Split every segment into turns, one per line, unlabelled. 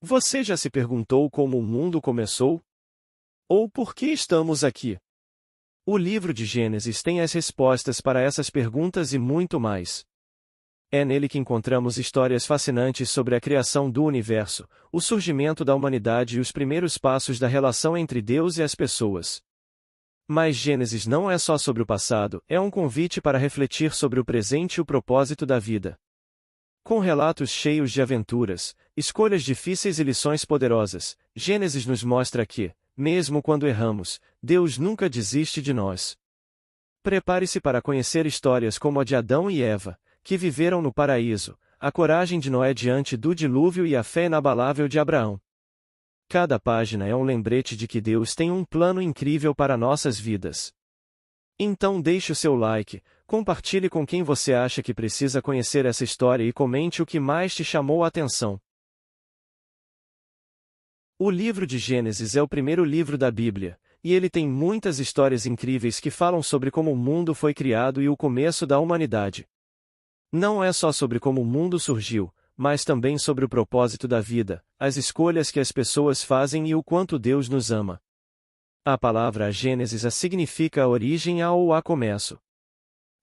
Você já se perguntou como o mundo começou? Ou por que estamos aqui? O livro de Gênesis tem as respostas para essas perguntas e muito mais. É nele que encontramos histórias fascinantes sobre a criação do universo, o surgimento da humanidade e os primeiros passos da relação entre Deus e as pessoas. Mas Gênesis não é só sobre o passado, é um convite para refletir sobre o presente e o propósito da vida. Com relatos cheios de aventuras, escolhas difíceis e lições poderosas, Gênesis nos mostra que, mesmo quando erramos, Deus nunca desiste de nós. Prepare-se para conhecer histórias como a de Adão e Eva, que viveram no paraíso, a coragem de Noé diante do dilúvio e a fé inabalável de Abraão. Cada página é um lembrete de que Deus tem um plano incrível para nossas vidas. Então deixe o seu like, compartilhe com quem você acha que precisa conhecer essa história e comente o que mais te chamou a atenção. O livro de Gênesis é o primeiro livro da Bíblia, e ele tem muitas histórias incríveis que falam sobre como o mundo foi criado e o começo da humanidade. Não é só sobre como o mundo surgiu, mas também sobre o propósito da vida, as escolhas que as pessoas fazem e o quanto Deus nos ama. A palavra Gênesis significa a origem ou a começo.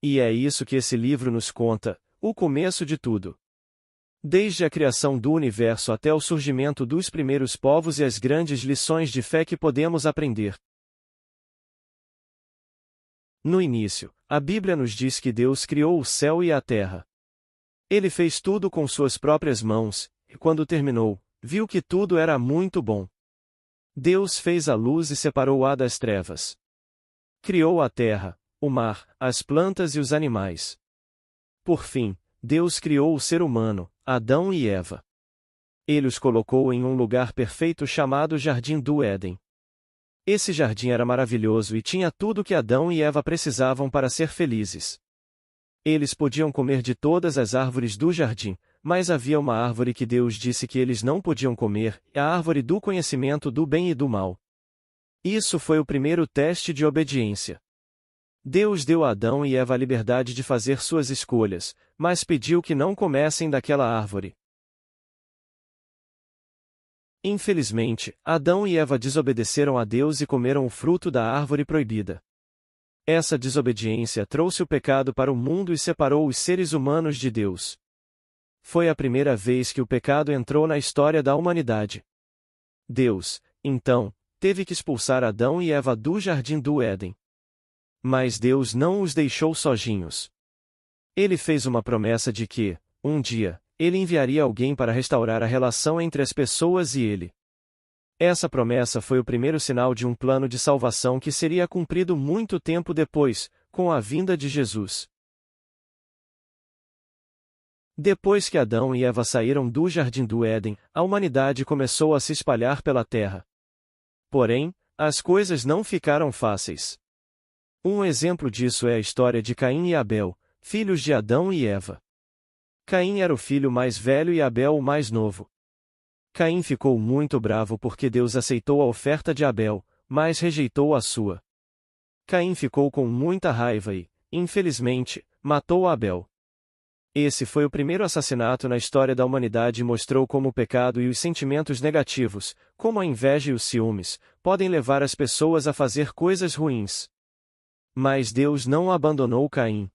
E é isso que esse livro nos conta, o começo de tudo. Desde a criação do universo até o surgimento dos primeiros povos e as grandes lições de fé que podemos aprender. No início, a Bíblia nos diz que Deus criou o céu e a terra. Ele fez tudo com suas próprias mãos, e quando terminou, viu que tudo era muito bom. Deus fez a luz e separou-a das trevas. Criou a terra, o mar, as plantas e os animais. Por fim, Deus criou o ser humano, Adão e Eva. Ele os colocou em um lugar perfeito chamado Jardim do Éden. Esse jardim era maravilhoso e tinha tudo que Adão e Eva precisavam para ser felizes. Eles podiam comer de todas as árvores do jardim, mas havia uma árvore que Deus disse que eles não podiam comer, a árvore do conhecimento do bem e do mal. Isso foi o primeiro teste de obediência. Deus deu a Adão e Eva a liberdade de fazer suas escolhas, mas pediu que não comessem daquela árvore. Infelizmente, Adão e Eva desobedeceram a Deus e comeram o fruto da árvore proibida. Essa desobediência trouxe o pecado para o mundo e separou os seres humanos de Deus. Foi a primeira vez que o pecado entrou na história da humanidade. Deus, então, teve que expulsar Adão e Eva do Jardim do Éden. Mas Deus não os deixou sozinhos. Ele fez uma promessa de que, um dia, ele enviaria alguém para restaurar a relação entre as pessoas e ele. Essa promessa foi o primeiro sinal de um plano de salvação que seria cumprido muito tempo depois, com a vinda de Jesus. Depois que Adão e Eva saíram do Jardim do Éden, a humanidade começou a se espalhar pela terra. Porém, as coisas não ficaram fáceis. Um exemplo disso é a história de Caim e Abel, filhos de Adão e Eva. Caim era o filho mais velho e Abel o mais novo. Caim ficou muito bravo porque Deus aceitou a oferta de Abel, mas rejeitou a sua. Caim ficou com muita raiva e, infelizmente, matou Abel. Esse foi o primeiro assassinato na história da humanidade e mostrou como o pecado e os sentimentos negativos, como a inveja e os ciúmes, podem levar as pessoas a fazer coisas ruins. Mas Deus não abandonou Caim.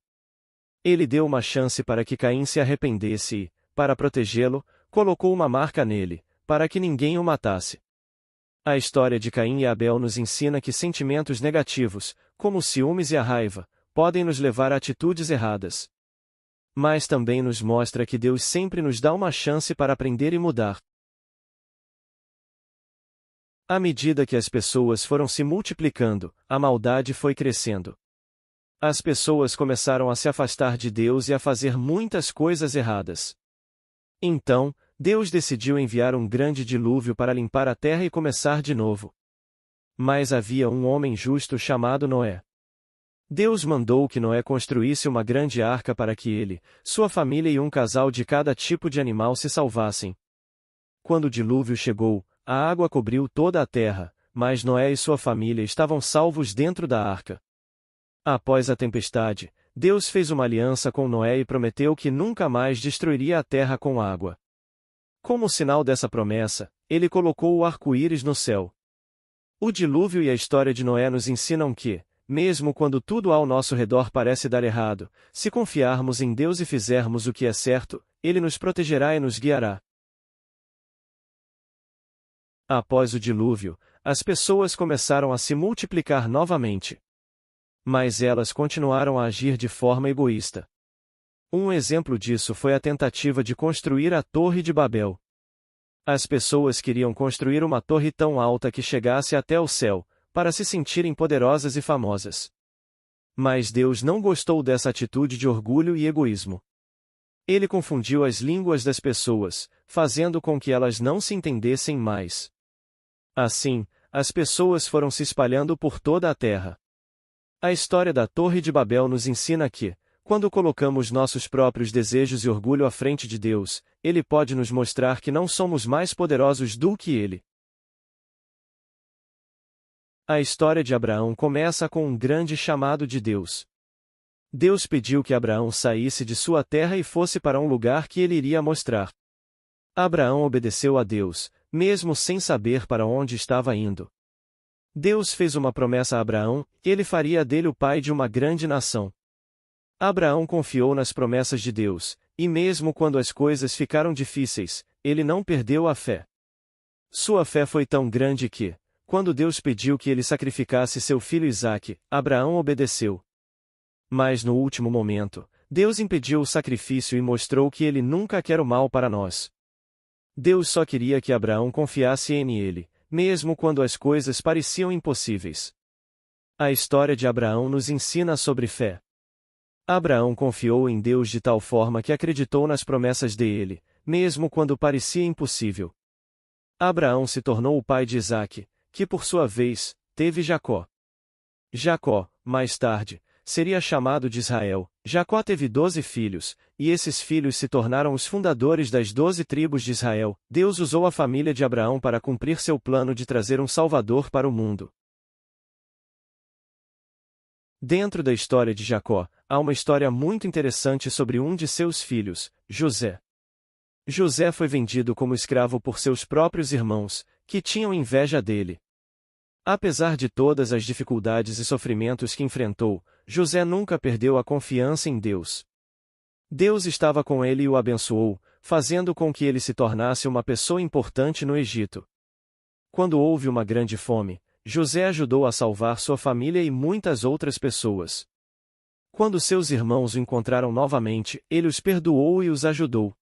Ele deu uma chance para que Caim se arrependesse e, para protegê-lo, colocou uma marca nele, para que ninguém o matasse. A história de Caim e Abel nos ensina que sentimentos negativos, como os ciúmes e a raiva, podem nos levar a atitudes erradas. Mas também nos mostra que Deus sempre nos dá uma chance para aprender e mudar. À medida que as pessoas foram se multiplicando, a maldade foi crescendo. As pessoas começaram a se afastar de Deus e a fazer muitas coisas erradas. Então, Deus decidiu enviar um grande dilúvio para limpar a terra e começar de novo. Mas havia um homem justo chamado Noé. Deus mandou que Noé construísse uma grande arca para que ele, sua família e um casal de cada tipo de animal se salvassem. Quando o dilúvio chegou, a água cobriu toda a terra, mas Noé e sua família estavam salvos dentro da arca. Após a tempestade, Deus fez uma aliança com Noé e prometeu que nunca mais destruiria a terra com água. Como sinal dessa promessa, ele colocou o arco-íris no céu. O dilúvio e a história de Noé nos ensinam que, mesmo quando tudo ao nosso redor parece dar errado, se confiarmos em Deus e fizermos o que é certo, Ele nos protegerá e nos guiará. Após o dilúvio, as pessoas começaram a se multiplicar novamente. Mas elas continuaram a agir de forma egoísta. Um exemplo disso foi a tentativa de construir a Torre de Babel. As pessoas queriam construir uma torre tão alta que chegasse até o céu, para se sentirem poderosas e famosas. Mas Deus não gostou dessa atitude de orgulho e egoísmo. Ele confundiu as línguas das pessoas, fazendo com que elas não se entendessem mais. Assim, as pessoas foram se espalhando por toda a terra. A história da Torre de Babel nos ensina que, quando colocamos nossos próprios desejos e orgulho à frente de Deus, Ele pode nos mostrar que não somos mais poderosos do que Ele. A história de Abraão começa com um grande chamado de Deus. Deus pediu que Abraão saísse de sua terra e fosse para um lugar que ele iria mostrar. Abraão obedeceu a Deus, mesmo sem saber para onde estava indo. Deus fez uma promessa a Abraão, que ele faria dele o pai de uma grande nação. Abraão confiou nas promessas de Deus, e mesmo quando as coisas ficaram difíceis, ele não perdeu a fé. Sua fé foi tão grande que, quando Deus pediu que ele sacrificasse seu filho Isaque, Abraão obedeceu. Mas no último momento, Deus impediu o sacrifício e mostrou que ele nunca quer o mal para nós. Deus só queria que Abraão confiasse em ele, mesmo quando as coisas pareciam impossíveis. A história de Abraão nos ensina sobre fé. Abraão confiou em Deus de tal forma que acreditou nas promessas dele, mesmo quando parecia impossível. Abraão se tornou o pai de Isaque, que por sua vez, teve Jacó. Jacó, mais tarde, seria chamado de Israel. Jacó teve 12 filhos, e esses filhos se tornaram os fundadores das 12 tribos de Israel. Deus usou a família de Abraão para cumprir seu plano de trazer um Salvador para o mundo. Dentro da história de Jacó, há uma história muito interessante sobre um de seus filhos, José. José foi vendido como escravo por seus próprios irmãos, que tinham inveja dele. Apesar de todas as dificuldades e sofrimentos que enfrentou, José nunca perdeu a confiança em Deus. Deus estava com ele e o abençoou, fazendo com que ele se tornasse uma pessoa importante no Egito. Quando houve uma grande fome, José ajudou a salvar sua família e muitas outras pessoas. Quando seus irmãos o encontraram novamente, ele os perdoou e os ajudou.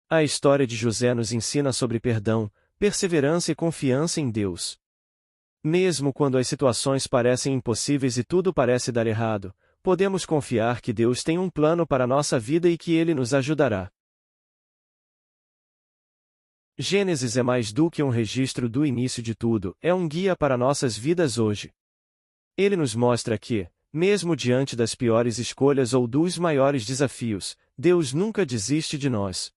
A história de José nos ensina sobre perdão, perseverança e confiança em Deus. Mesmo quando as situações parecem impossíveis e tudo parece dar errado, podemos confiar que Deus tem um plano para nossa vida e que Ele nos ajudará. Gênesis é mais do que um registro do início de tudo, é um guia para nossas vidas hoje. Ele nos mostra que, mesmo diante das piores escolhas ou dos maiores desafios, Deus nunca desiste de nós.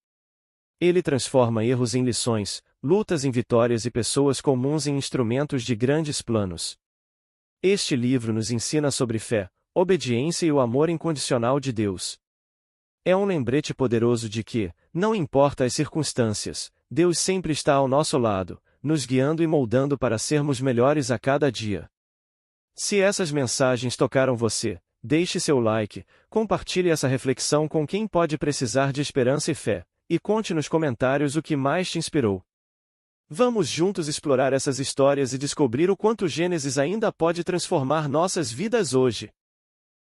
Ele transforma erros em lições, lutas em vitórias e pessoas comuns em instrumentos de grandes planos. Este livro nos ensina sobre fé, obediência e o amor incondicional de Deus. É um lembrete poderoso de que, não importa as circunstâncias, Deus sempre está ao nosso lado, nos guiando e moldando para sermos melhores a cada dia. Se essas mensagens tocaram você, deixe seu like, compartilhe essa reflexão com quem pode precisar de esperança e fé, e conte nos comentários o que mais te inspirou. Vamos juntos explorar essas histórias e descobrir o quanto Gênesis ainda pode transformar nossas vidas hoje.